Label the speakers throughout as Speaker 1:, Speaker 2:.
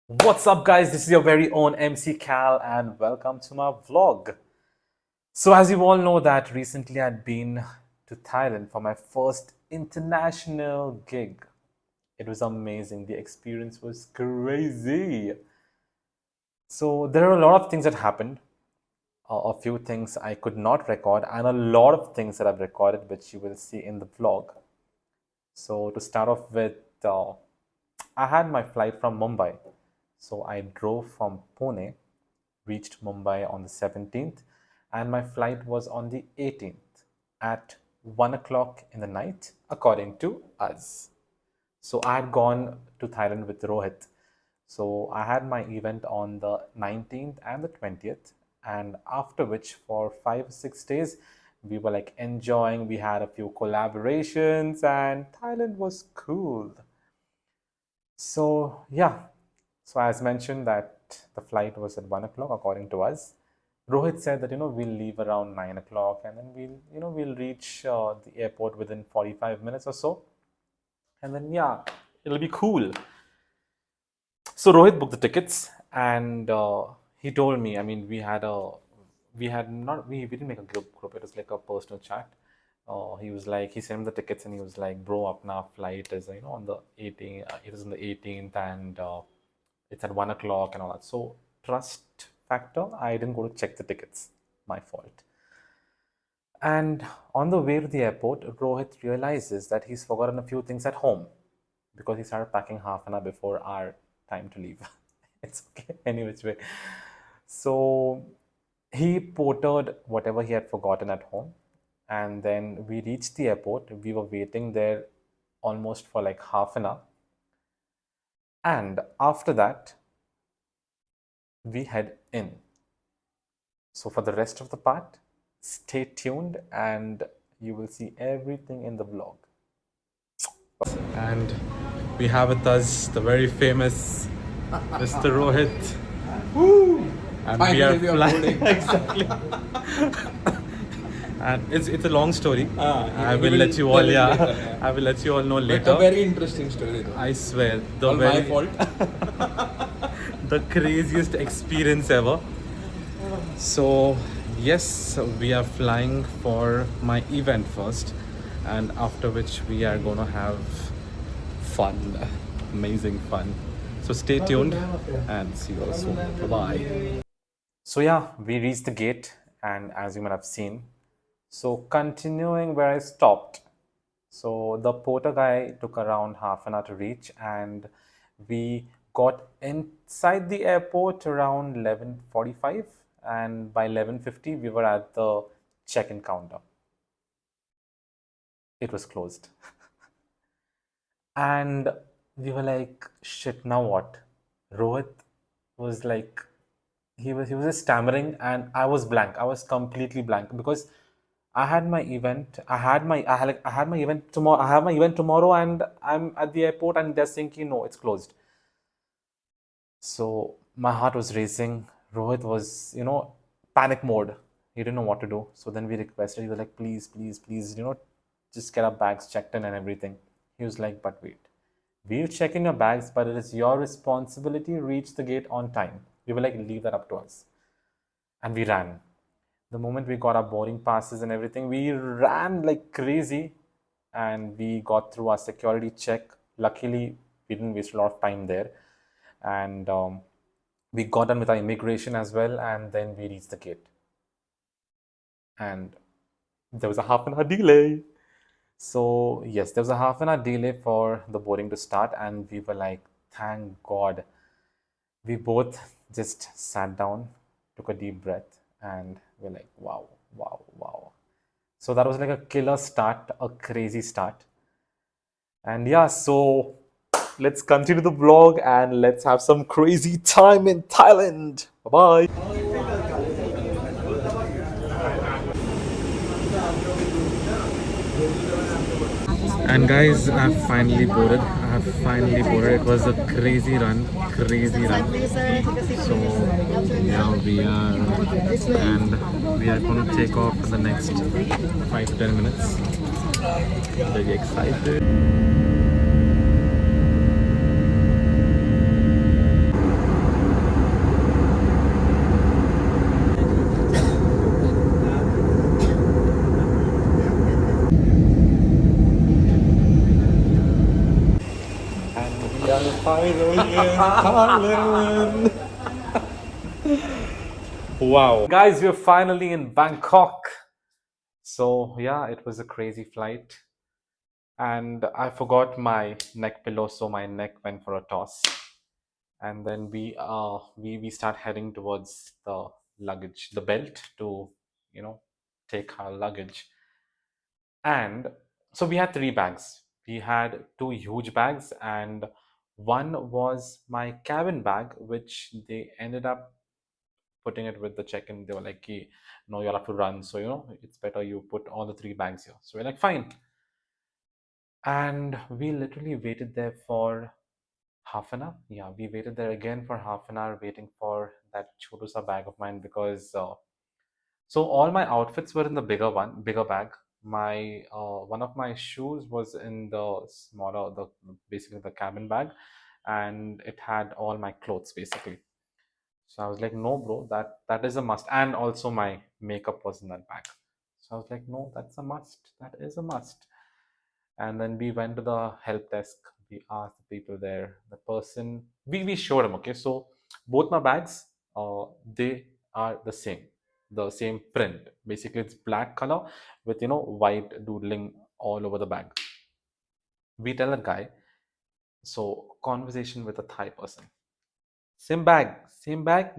Speaker 1: What's up, guys? This is your very own MC Cal, and welcome to my vlog. So, as you all know, that recently I'd been to Thailand for my first international gig. It was amazing. The experience was crazy. So, there are a lot of things that happened. A few things I could not record, and a lot of things that I've recorded, which you will see in the vlog. So, to start off with, I had my flight from Mumbai. So I drove from Pune, reached Mumbai on the 17th, and my flight was on the 18th at 1 o'clock in the night, according to us. So I had gone to Thailand with Rohit. So I had my event on the 19th and the 20th, and after which, for 5 6 days, we were like enjoying. We had a few collaborations, and Thailand was cool. So yeah, so as mentioned that the flight was at 1 o'clock according to us. Rohit said that we'll leave around 9 o'clock, and then we'll reach the airport within 45 minutes or so, and then yeah, it'll be cool. So Rohit booked the tickets, and he told me. I mean, we had not we didn't make a group. It was like a personal chat. He sent me the tickets, and he was like, bro, apna flight is on the 18th. It is on the 18th, and it's at 1 o'clock and all that. So trust factor, I didn't go to check the tickets. My fault. And on the way to the airport, Rohit realizes that he's forgotten a few things at home because he started packing half an hour before our time to leave. It's okay, any which way. So he ported whatever he had forgotten at home, and then we reached the airport. We were waiting there almost for like half an hour, and after that we head in. So for the rest of the part, stay tuned and you will see everything in the vlog. And we have with us the very famous Mr. Rohit.
Speaker 2: Woo!
Speaker 1: And
Speaker 2: Finally, we are
Speaker 1: flying.
Speaker 2: boarding.
Speaker 1: Exactly. And it's a long story. I
Speaker 2: we
Speaker 1: will
Speaker 2: will
Speaker 1: let you all,
Speaker 2: tell it
Speaker 1: yeah.
Speaker 2: later, yeah.
Speaker 1: I will let you all know
Speaker 2: But
Speaker 1: later.
Speaker 2: a very interesting story though.
Speaker 1: I swear,
Speaker 2: All my fault.
Speaker 1: the craziest experience ever. So, yes, we are flying for my event first, and after which we are gonna have fun, amazing fun. So, stay tuned and see you all soon. Bye bye. So, yeah, we reached the gate, and as you might have seen, so continuing where I stopped. So the porter guy took around half an hour to reach, and we got inside the airport around 11:45, and by 11:50 we were at the check-in counter. It was closed. And we were like, shit, now what? Rohit was like, he was just stammering, and I was blank. I was completely blank because I had my event. I had my event tomorrow. I have my event tomorrow, and I'm at the airport, and they're thinking, no, it's closed. So my heart was racing. Rohit was, panic mode. He didn't know what to do. So then we requested. He was like, please, please, please, just get our bags checked in and everything. He was like, but wait, we'll check in your bags, but it is your responsibility to reach the gate on time. We were like, leave that up to us. And we ran. The moment we got our boarding passes and everything, we ran like crazy, and we got through our security check. Luckily, we didn't waste a lot of time there, and we got done with our immigration as well, and then we reached the gate. And there was a half an hour delay. So yes, there was a half an hour delay for the boarding to start, and we were like, thank God. We both just sat down, took a deep breath, and we're like, wow, wow, wow. So that was like a killer start, a crazy start. And yeah, so let's continue the vlog and let's have some crazy time in Thailand. Bye bye. And guys, I've finally boarded. It was a crazy run, crazy run. So now we are, and we are going to take off in the next 5 to 10 minutes. Very excited. Hi, Thailand. Wow. Guys, we're finally in Bangkok. So, yeah, it was a crazy flight. And I forgot my neck pillow, so my neck went for a toss. And then we start heading towards the luggage, the belt to, you know, take our luggage. And so we had three bags. We had two huge bags, and one was my cabin bag, which they ended up putting it with the check-in. They were like, "Hey, no, you'll have to run. So, it's better you put all the three bags here." So we're like, fine. And we literally waited there for half an hour. Yeah, we waited there again for half an hour, waiting for that chotusa bag of mine because so all my outfits were in the bigger bag. My one of my shoes was in the smaller, the basically the cabin bag, and it had all my clothes basically. So I was like, no, bro, that is a must. And also my makeup was in that bag. So I was like, no, that's a must. That is a must. And then we went to the help desk. We asked the people there. The person we showed them. Okay, so both my bags, they are the same print. Basically, it's black color with white doodling all over the bag. We tell a guy. So conversation with a Thai person. Same bag,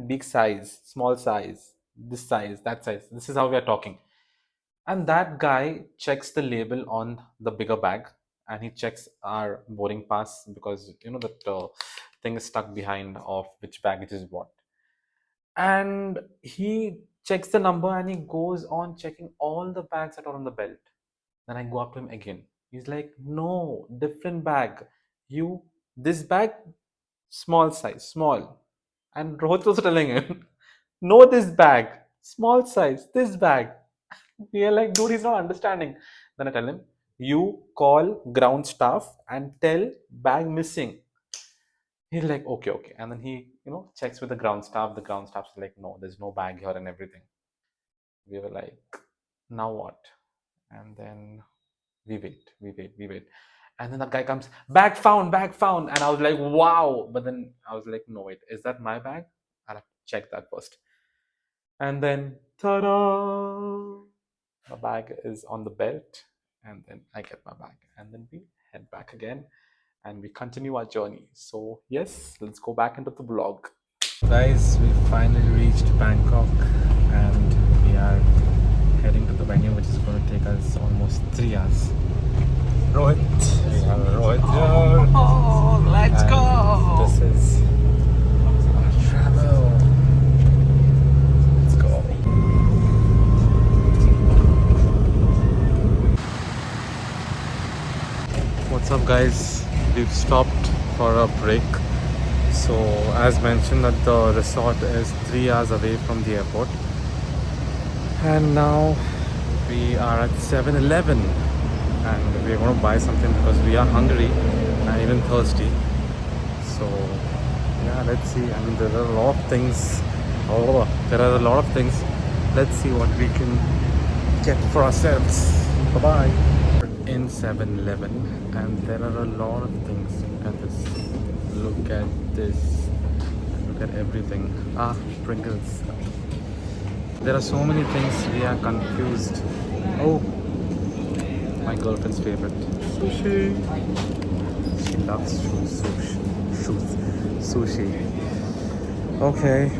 Speaker 1: big size, small size, that size. This is how we are talking. And that guy checks the label on the bigger bag, and he checks our boarding pass because that thing is stuck behind of which baggage is what. And he checks the number and he goes on checking all the bags that are on the belt. Then I go up to him again. He's like, no, different bag. This bag, small size, small. And Rohit was telling him, no, this bag, small size, this bag. We are like, dude, he's not understanding. Then I tell him, you call ground staff and tell bag missing. He's like, okay, okay. And then he, checks with the ground staff. The ground staff's like, no, there's no bag here and everything. We were like, now what? And then we wait. And then that guy comes, bag found, bag found. And I was like, wow. But then I was like, no, wait, is that my bag? I'll have to check that first. And then, ta-da! My bag is on the belt. And then I get my bag. And then we head back again. And we continue our journey. So, yes, let's go back into the vlog. Guys, we finally reached Bangkok. And we are heading to the venue, which is going to take us almost 3 hours. Rohit. We have Rohit here.
Speaker 2: Oh, let's go.
Speaker 1: This is our travel. Let's go. What's up, guys? We've stopped for a break. So, as mentioned, that the resort is 3 hours away from the airport. And now we are at 7-Eleven. And we're going to buy something because we are hungry and even thirsty. So yeah, let's see. I mean, there are a lot of things. Let's see what we can get for ourselves. Bye bye. We're in 7-Eleven, and there are a lot of things. Look at this. Look at everything. Pringles. There are so many things. We are confused. Oh, my girlfriend's favorite, sushi. She loves sushi. Okay,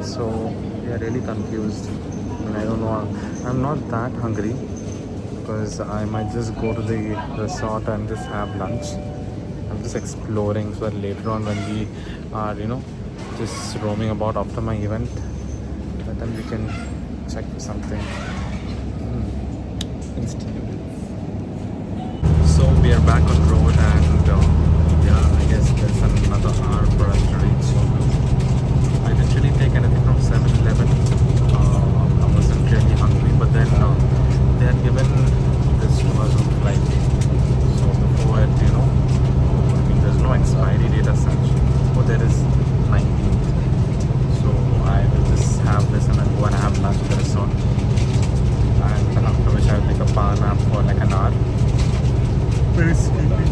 Speaker 1: so we are really confused. I don't know. I'm not that hungry because I might just go to the resort and just have lunch. I'm just exploring so that later on when we are, just roaming about after my event, then we can check for something. So we are back on road, and yeah, I guess there's another hour for us to reach. I didn't really take anything from 7-Eleven. I wasn't really hungry, but then they had given this to us on flight. So before it, I mean, there's no expiry date as such, but there is 19th. So I will just have this and then go and have lunch at the resort. And after which I'll take a power nap for like an hour. Very sleepy.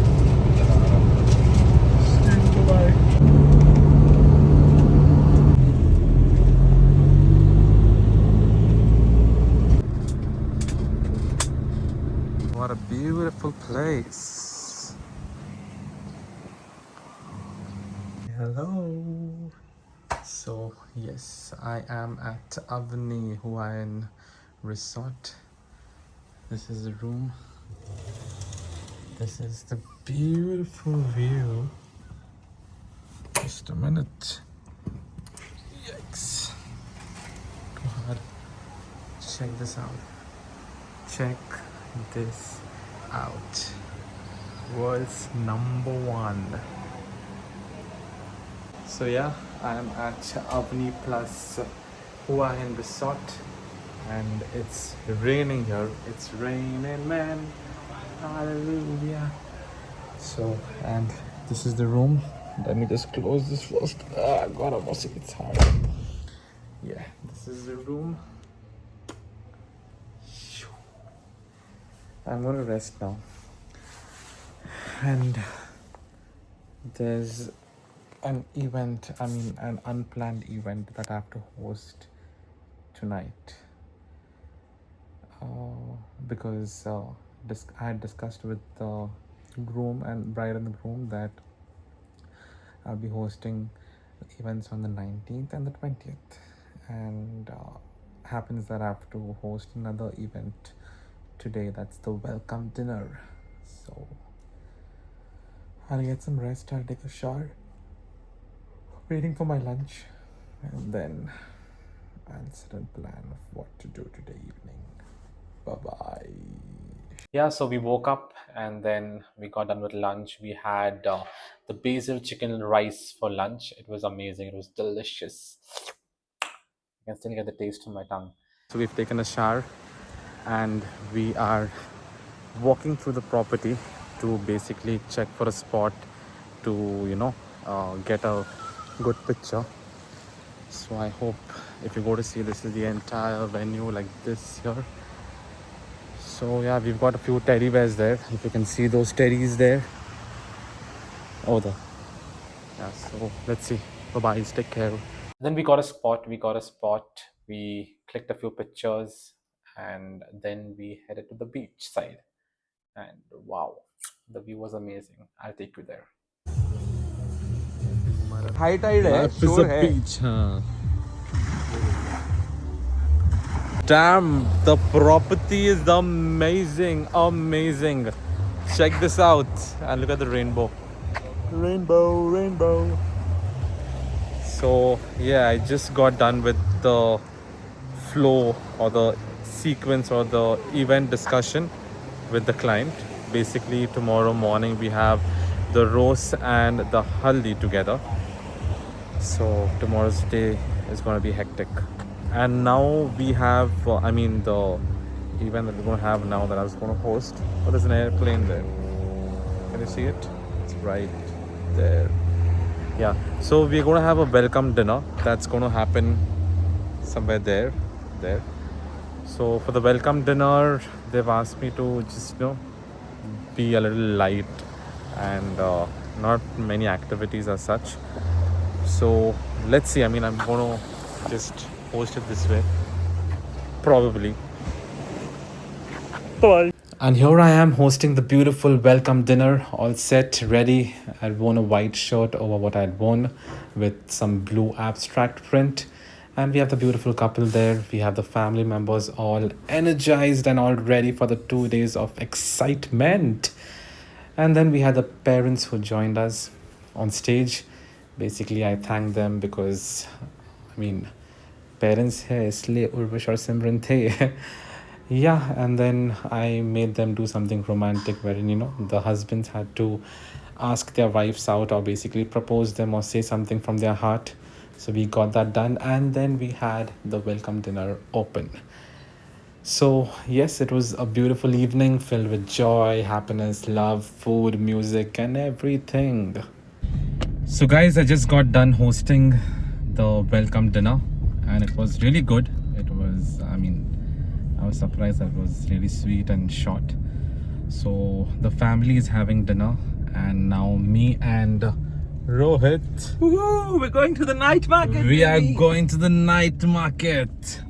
Speaker 1: beautiful place. Hello. So yes, I am at Avni Hawaiian Resort. This is the room. This is the beautiful view. Just a minute. Yikes. God. Check this out. Check this out. World's #1. So yeah, I am at Avni Plus Hawaiian Resort, and it's raining here. It's raining, man. Hallelujah. So, and this is the room. Let me just close this first. Ah, God, almost it's hard. Yeah, this is the room. I'm gonna rest now. And there's an event, an unplanned event that I have to host tonight. Because I had discussed with the groom and bride and the groom that I'll be hosting events on the 19th and the 20th. And happens that I have to host another event today. That's the welcome dinner. So I'll get some rest. I'll take a shower, waiting for my lunch, and then I'll sit and plan of what to do today evening. Bye-bye. Yeah, so we woke up and then we got done with lunch. We had the basil chicken and rice for lunch. It was amazing. It was delicious. I can still get the taste on my tongue. So we've taken a shower and we are walking through the property to basically check for a spot to get a good picture. So I hope if you go to see, this is the entire venue like this here. So yeah, we've got a few teddy bears there. If you can see those teddies there. Oh, there. Yeah, so let's see. Bye-bye, take care. Then we got a spot. We clicked a few pictures and then we headed to the beach side. And wow, the view was amazing. I'll take you there.
Speaker 2: High tide है, shore है.
Speaker 1: Beach, huh? Damn, the property is amazing. Check this out and look at the rainbow. Rainbow. So yeah, I just got done with the flow or the sequence or the event discussion with the client. Basically, tomorrow morning we have the rose and the haldi together. So tomorrow's day is going to be hectic. And now we have, the event that we're going to have now that I was going to host. Oh, there's an airplane there. Can you see it? It's right there. Yeah. So we're going to have a welcome dinner. That's going to happen somewhere there. So for the welcome dinner, they've asked me to just, be a little light and not many activities as such. So let's see. I'm going to just host it this way. Probably. Bye. And here I am hosting the beautiful welcome dinner, all set, ready. I'd worn a white shirt over what I'd worn with some blue abstract print. And we have the beautiful couple there. We have the family members all energized and all ready for the 2 days of excitement. And then we had the parents who joined us on stage. Basically, I thanked them because, parents hai isliye Urvash aur Simran the. Yeah, and then I made them do something romantic wherein, the husbands had to ask their wives out or basically propose them or say something from their heart. So we got that done, and then we had the welcome dinner open. So yes, it was a beautiful evening filled with joy, happiness, love, food, music, and everything. So guys, I just got done hosting the welcome dinner and it was really good. It was, I was surprised that it was really sweet and short. So the family is having dinner and now me and Rohit,
Speaker 2: Woohoo! We're going to the night market.
Speaker 1: we are
Speaker 2: baby.
Speaker 1: going to the night market.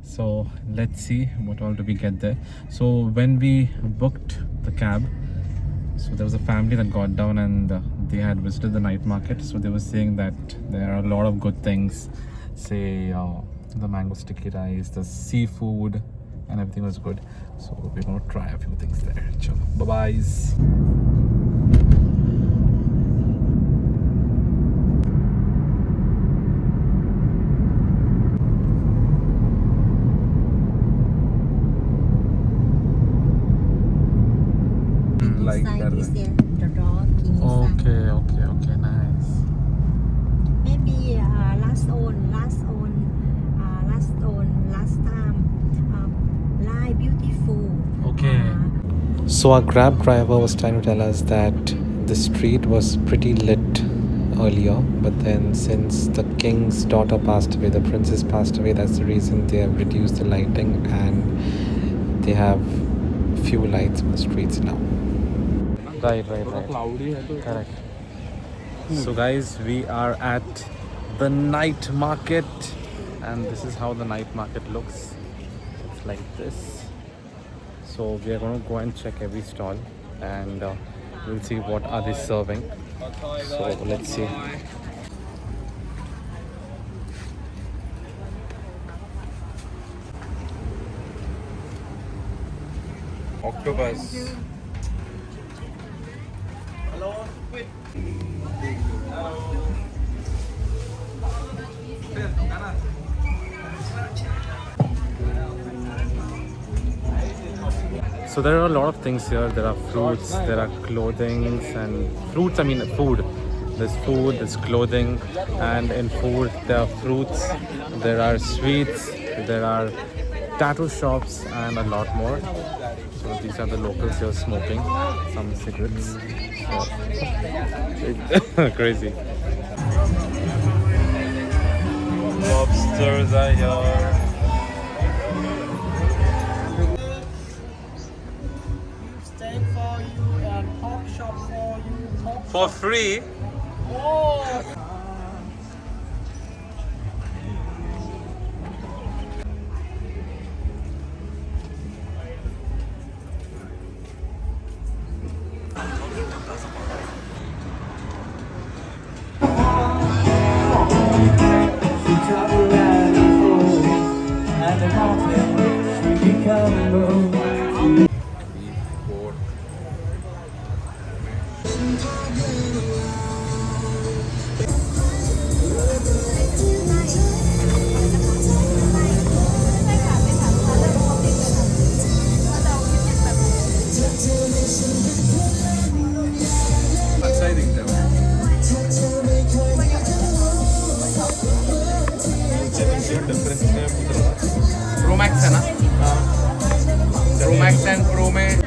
Speaker 1: So let's see what all do we get there. So when we booked the cab. So there was a family that got down and they had visited the night market. So they were saying that there are a lot of good things. Say the mango sticky rice, the seafood, and everything was good. So we're gonna try a few things there. Bye byes.
Speaker 2: Like
Speaker 3: Inside
Speaker 2: that.
Speaker 3: is there the dog king
Speaker 1: Okay,
Speaker 3: size.
Speaker 1: okay, nice.
Speaker 3: Maybe last time. Live beautiful.
Speaker 1: Okay. So our Grab driver was trying to tell us that the street was pretty lit earlier, but then since the king's daughter passed away, the princess passed away, that's the reason they have reduced the lighting and they have few lights on the streets now. Right.
Speaker 2: Cloudy है तो
Speaker 1: Correct. So guys, we are at the night market and this is how the night market looks. It's like this. So we are going to go and check every stall and we'll see what are they serving. So let's see.
Speaker 2: octopus.
Speaker 1: So there are a lot of things here. There are fruits, there are clothings and fruits, I mean food. There's food, there's clothing, and in food there are fruits, there are sweets, there are tattoo shops and a lot more. So these are the locals here smoking some cigarettes. So, crazy. Lobsters are here.
Speaker 4: Steak for you and pork chop for you.
Speaker 1: For free?
Speaker 2: Pro Max है ना? Pro Max and Pro में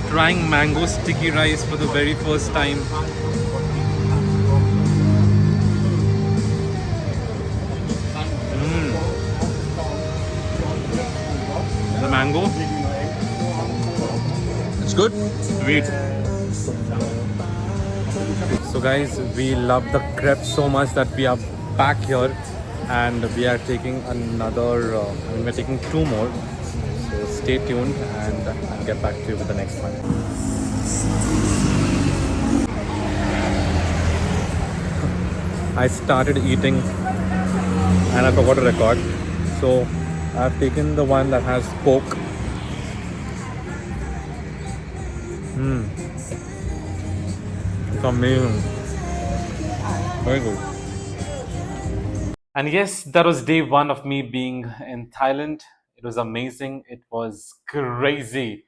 Speaker 1: Trying mango sticky rice for the very first time. The mango, it's good, sweet. So guys, we love the crepe so much that we are back here and we are taking another, we're taking two more. So stay tuned and I'll get back to you with the next one. I started eating and I forgot to record. So I've taken the one that has pork. It's amazing. Very good. And yes, that was day one of me being in Thailand. It was amazing. It was crazy.